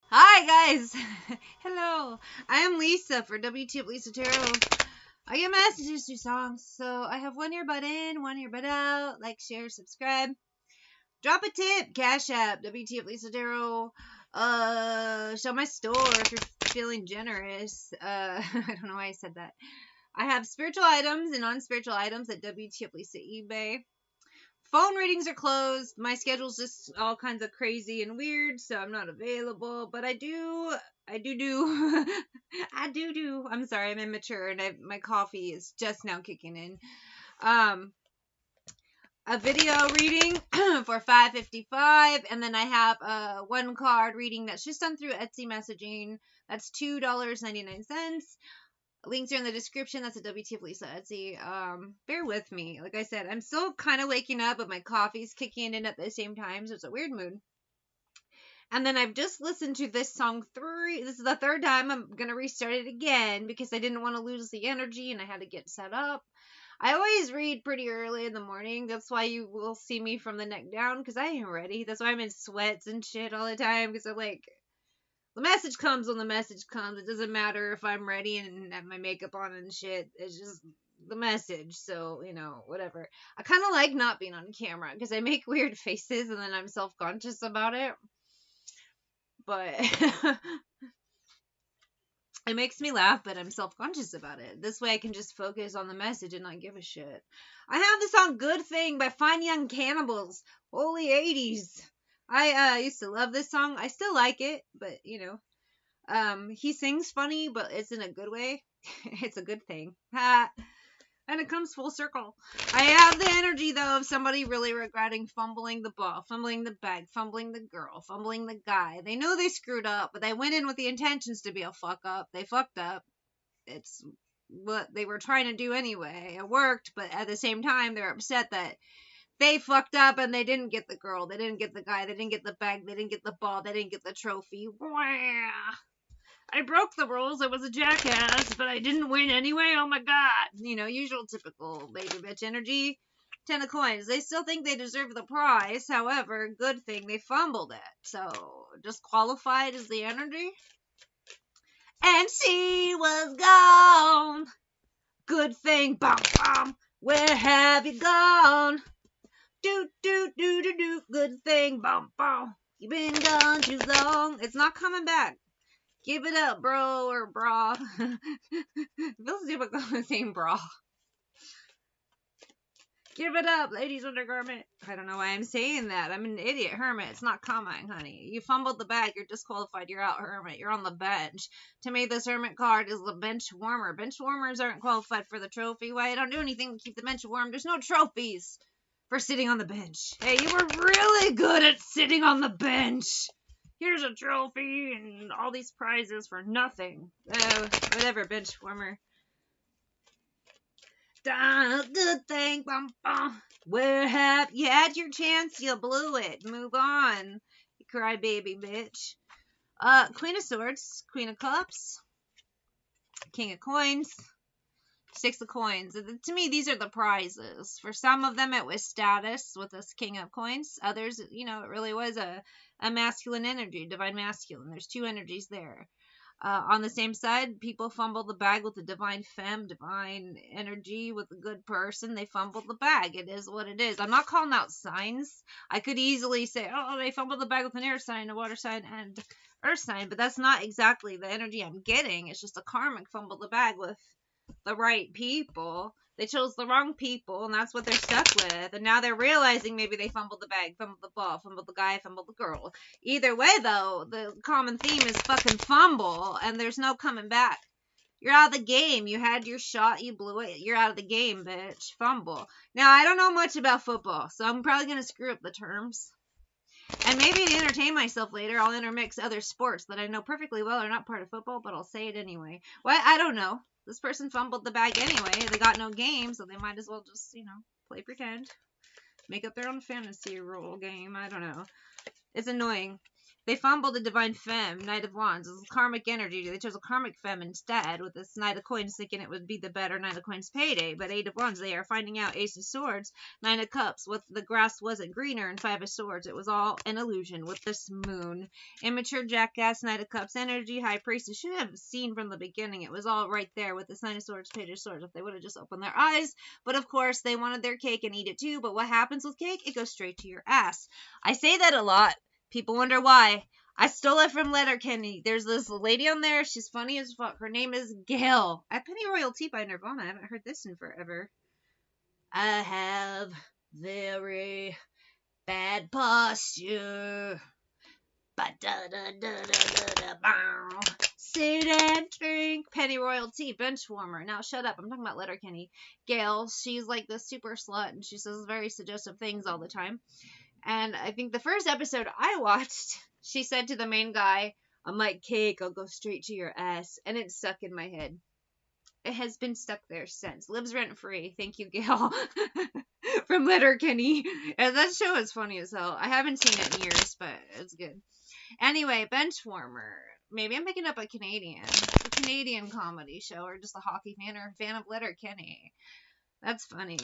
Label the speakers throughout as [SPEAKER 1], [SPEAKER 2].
[SPEAKER 1] Hi guys! Hello! I am Lisa for wtfLisa Tarot. I get messages through songs, so I have one earbud in, one earbud out. Like, share, subscribe. Drop a tip, Cash App, wtfLisa Tarot. Show my store if you're feeling generous. I don't know why I said that. I have spiritual items and non-spiritual items at wtfLisa eBay. Phone readings are closed. My schedule's just all kinds of crazy and weird, so I'm not available. But I do. I do. I'm sorry, I'm immature, and my coffee is just now kicking in. Um, a video reading for $5.55, and then I have a one card reading that's just done through Etsy messaging. That's $2.99. Links are in the description. That's a wtfLisa Etsy. Bear with me. Like I said, I'm still kind of waking up, but my coffee's kicking in at the same time, so it's a weird mood. And then I've just listened to this song this is the third time. I'm gonna restart it again because I didn't want to lose the energy and I had to get set up. I always read pretty early in the morning. That's why you will see me from the neck down, because I ain't ready. That's why I'm in sweats and shit all the time, because I'm like, the message comes when the message comes. It doesn't matter if I'm ready and have my makeup on and shit. It's just the message. So, whatever. I kind of like not being on camera because I make weird faces and then I'm self conscious about it. But it makes me laugh, but I'm self conscious about it. This way I can just focus on the message and not give a shit. I have the song Good Thing by Fine Young Cannibals. Holy 80s. I used to love this song. I still like it, but he sings funny, but it's in a good way. It's a good thing. And it comes full circle. I have the energy, though, of somebody really regretting fumbling the ball, fumbling the bag, fumbling the girl, fumbling the guy. They know they screwed up, but they went in with the intentions to be a fuck up. They fucked up. It's what they were trying to do anyway. It worked, but at the same time, they're upset that they fucked up and they didn't get the girl, they didn't get the guy, they didn't get the bag, they didn't get the ball, they didn't get the trophy. Wah! I broke the rules. I was a jackass, but I didn't win anyway. Oh my god. Usual typical baby bitch energy. 10 of coins. They still think they deserve the prize. However, good thing they fumbled it. So, disqualified is the energy. And she was gone. Good thing. Bum, bum. Where have you gone? Do, do, do, do, do. Good thing. Bum, bum. You've been gone too long. It's not coming back. Give it up, bro, or bra. Feels difficult saying bra. Give it up, ladies undergarment. I don't know why I'm saying that. I'm an idiot, hermit. It's not coming, honey. You fumbled the bag. You're disqualified. You're out, hermit. You're on the bench. To me, this hermit card is the bench warmer. Bench warmers aren't qualified for the trophy. Why? I don't do anything to keep the bench warm. There's no trophies for sitting on the bench. Hey, you were really good at sitting on the bench. Here's a trophy and all these prizes for nothing. Whatever, bench warmer. Good thing. Bum, bum. Where have you had your chance? You blew it. Move on. You crybaby bitch. Queen of Swords, Queen of Cups, King of Coins, Six of Coins. To me, these are the prizes. For some of them, it was status with this King of Coins. Others, it really was a masculine energy, divine masculine. There's two energies there. On the same side, people fumble the bag with the divine femme, divine energy with a good person. They fumble the bag. It is what it is. I'm not calling out signs. I could easily say, oh, they fumbled the bag with an air sign, a water sign, and earth sign, but that's not exactly the energy I'm getting. It's just a karmic fumble the bag with the right people. They chose the wrong people, and that's what they're stuck with. And now they're realizing maybe they fumbled the bag, fumbled the ball, fumbled the guy, fumbled the girl. Either way, though, the common theme is fucking fumble, and there's no coming back. You're out of the game. You had your shot. You blew it. You're out of the game, bitch. Fumble. Now, I don't know much about football, so I'm probably going to screw up the terms. And maybe to entertain myself later, I'll intermix other sports that I know perfectly well are not part of football, but I'll say it anyway. Well, I don't know. This person fumbled the bag anyway. They got no game, so they might as well just, play pretend. Make up their own fantasy role game. I don't know. It's annoying. They fumbled the Divine Femme, Knight of Wands. This is karmic energy. They chose a Karmic Femme instead with this Knight of Coins, thinking it would be the better Knight of Coins payday. But Eight of Wands, they are finding out Ace of Swords, Nine of Cups. What the grass wasn't greener, and Five of Swords. It was all an illusion with this moon. Immature jackass, Knight of Cups energy, High Priestess. Should have seen from the beginning. It was all right there with this Nine of Swords, Page of Swords. If they would have just opened their eyes. But of course, they wanted their cake and eat it too. But what happens with cake? It goes straight to your ass. I say that a lot. People wonder why. I stole it from Letterkenny. There's this lady on there. She's funny as fuck. Her name is Gail. At Penny Royalty by Nirvana. I haven't heard this in forever. I have very bad posture. Sit and drink. Penny Royalty, Benchwarmer. Now shut up. I'm talking about Letterkenny. Gail, she's like this super slut, and she says very suggestive things all the time. And I think the first episode I watched, she said to the main guy, I'm like cake, I'll go straight to your ass. And it stuck in my head. It has been stuck there since. Lives rent free. Thank you, Gail. From Letterkenny. And that show is funny as hell. I haven't seen it in years, but it's good. Anyway, Benchwarmer. Maybe I'm picking up a Canadian comedy show, or just a hockey fan or a fan of Letterkenny. That's funny.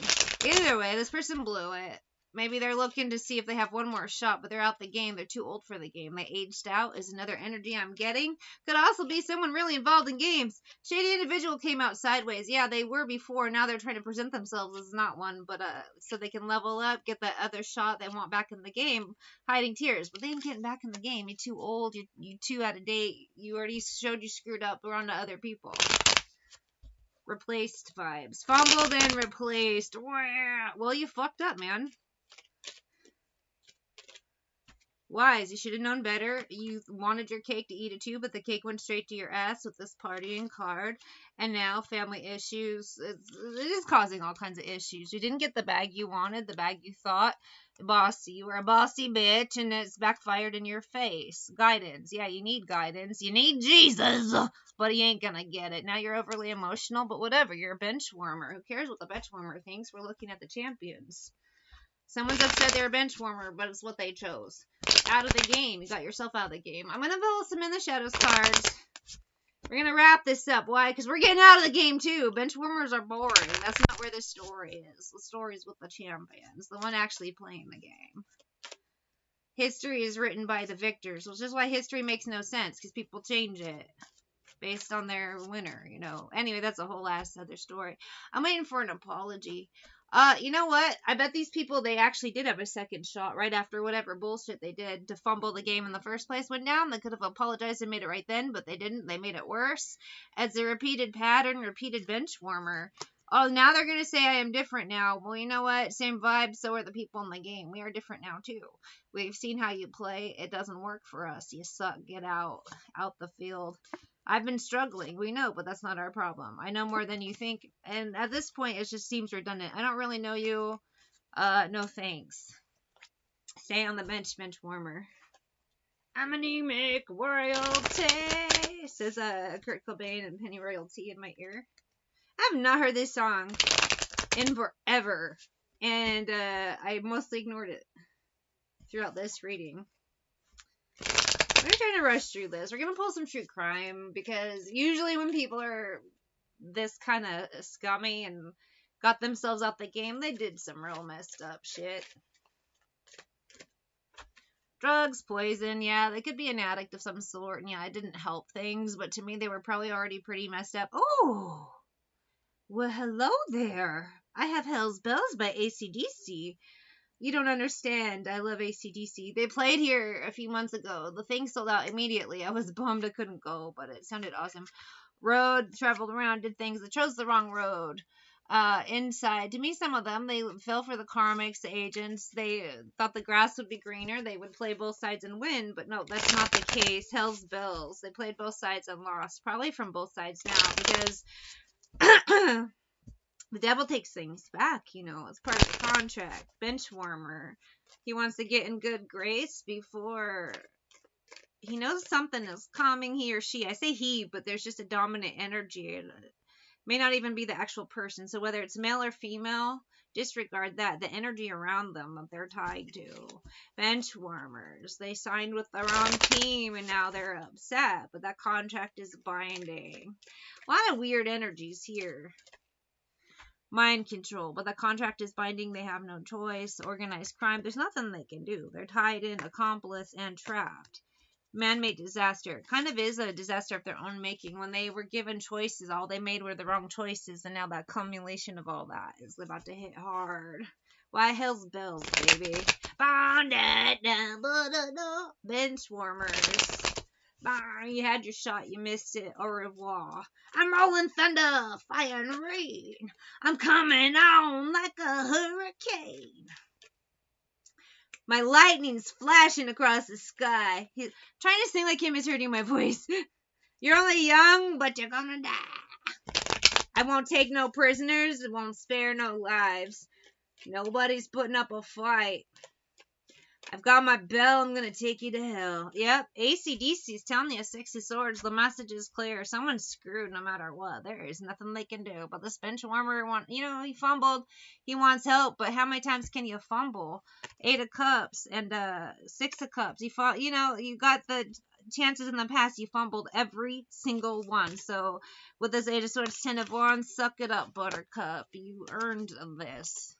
[SPEAKER 1] Either way, this person blew it. Maybe they're looking to see if they have one more shot, but they're out the game. They're too old for the game. They aged out is another energy I'm getting. Could also be someone really involved in games. Shady individual came out sideways. Yeah, they were before. Now they're trying to present themselves as not one, but so they can level up, get that other shot they want back in the game. Hiding tears, but they ain't getting back in the game. You're too old. You too out of date. You already showed you screwed up. We're on to other people. Replaced vibes. Fumbled and replaced. Well, you fucked up, man. Wise, you should have known better. You wanted your cake to eat it too, but the cake went straight to your ass with this partying card. And now family issues. It is causing all kinds of issues. You didn't get the bag you wanted, the bag you thought. Bossy. You were a bossy bitch, and it's backfired in your face. Guidance. Yeah, you need guidance. You need Jesus, but he ain't gonna get it. Now you're overly emotional, but whatever. You're a benchwarmer. Who cares what the benchwarmer thinks? We're looking at the champions. Someone's upset they're a benchwarmer, but it's what they chose. Out of the game. You got yourself out of the game. I'm going to pull some in the shadows cards. We're going to wrap this up. Why? Because we're getting out of the game, too. Benchwarmers are boring. That's not where the story is. The story is with the champions. The one actually playing the game. History is written by the victors, which is why history makes no sense, because people change it based on their winner, you know. Anyway, that's a whole ass other story. I'm waiting for an apology. You know what? I bet these people, they actually did have a second shot right after whatever bullshit they did to fumble the game in the first place went down. They could have apologized and made it right then, but they didn't. They made it worse. As a repeated pattern, repeated benchwarmer. Oh, now they're going to say I am different now. Well, you know what? Same vibe, so are the people in the game. We are different now, too. We've seen how you play. It doesn't work for us. You suck. Get out the field. I've been struggling. We know, but that's not our problem. I know more than you think. And at this point, it just seems redundant. I don't really know you. No thanks. Stay on the bench, benchwarmer. I'm anemic royalty, says Kurt Cobain and Penny Royalty in my ear. I have not heard this song in forever. And I mostly ignored it throughout this reading. We're trying to rush through this. We're going to pull some true crime, because usually when people are this kind of scummy and got themselves out the game, they did some real messed up shit. Drugs, poison, yeah, they could be an addict of some sort, and yeah, it didn't help things, but to me they were probably already pretty messed up. Oh! Well, hello there. I have Hell's Bells by AC/DC. You don't understand. I love AC/DC. They played here a few months ago. The thing sold out immediately. I was bummed I couldn't go, but it sounded awesome. Road, traveled around, did things. I chose the wrong road. Inside. To me, some of them, they fell for the Karmics, the agents. They thought the grass would be greener. They would play both sides and win, but no, that's not the case. Hell's Bells. They played both sides and lost. Probably from both sides now, because the devil takes things back, you know. It's part of the contract. Benchwarmer. He wants to get in good grace before he knows something is coming, he or she. I say he, but there's just a dominant energy. It may not even be the actual person. So whether it's male or female, Disregard that. The energy around them that they're tied to. Benchwarmers. They signed with the wrong team and now they're upset, but that contract is binding. A lot of weird energies here. Mind control, but the contract is binding. They have no choice. Organized crime. There's nothing they can do. They're tied in, accomplice, and trapped. Man-made disaster. It kind of is a disaster of their own making. When they were given choices, all they made were the wrong choices, and now that accumulation of all that is about to hit hard. Why hell's bells, baby? Benchwarmers. You had your shot, you missed it. Au revoir. I'm rolling thunder, fire and rain. I'm coming on like a hurricane. My lightning's flashing across the sky. He's trying to sing like him is hurting my voice. You're only young, but you're gonna die. I won't take no prisoners. I won't spare no lives. Nobody's putting up a fight. I've got my bell. I'm gonna take you to hell. Yep, AC/DC telling you 6 of Swords. The message is clear. Someone's screwed no matter what. There is nothing they can do. But this Benchwarmer, he fumbled. He wants help, but how many times can you fumble? 8 of Cups and 6 of Cups. You got the chances in the past. You fumbled every single one. So with this 8 of Swords, 10 of Wands, suck it up, Buttercup. You earned this.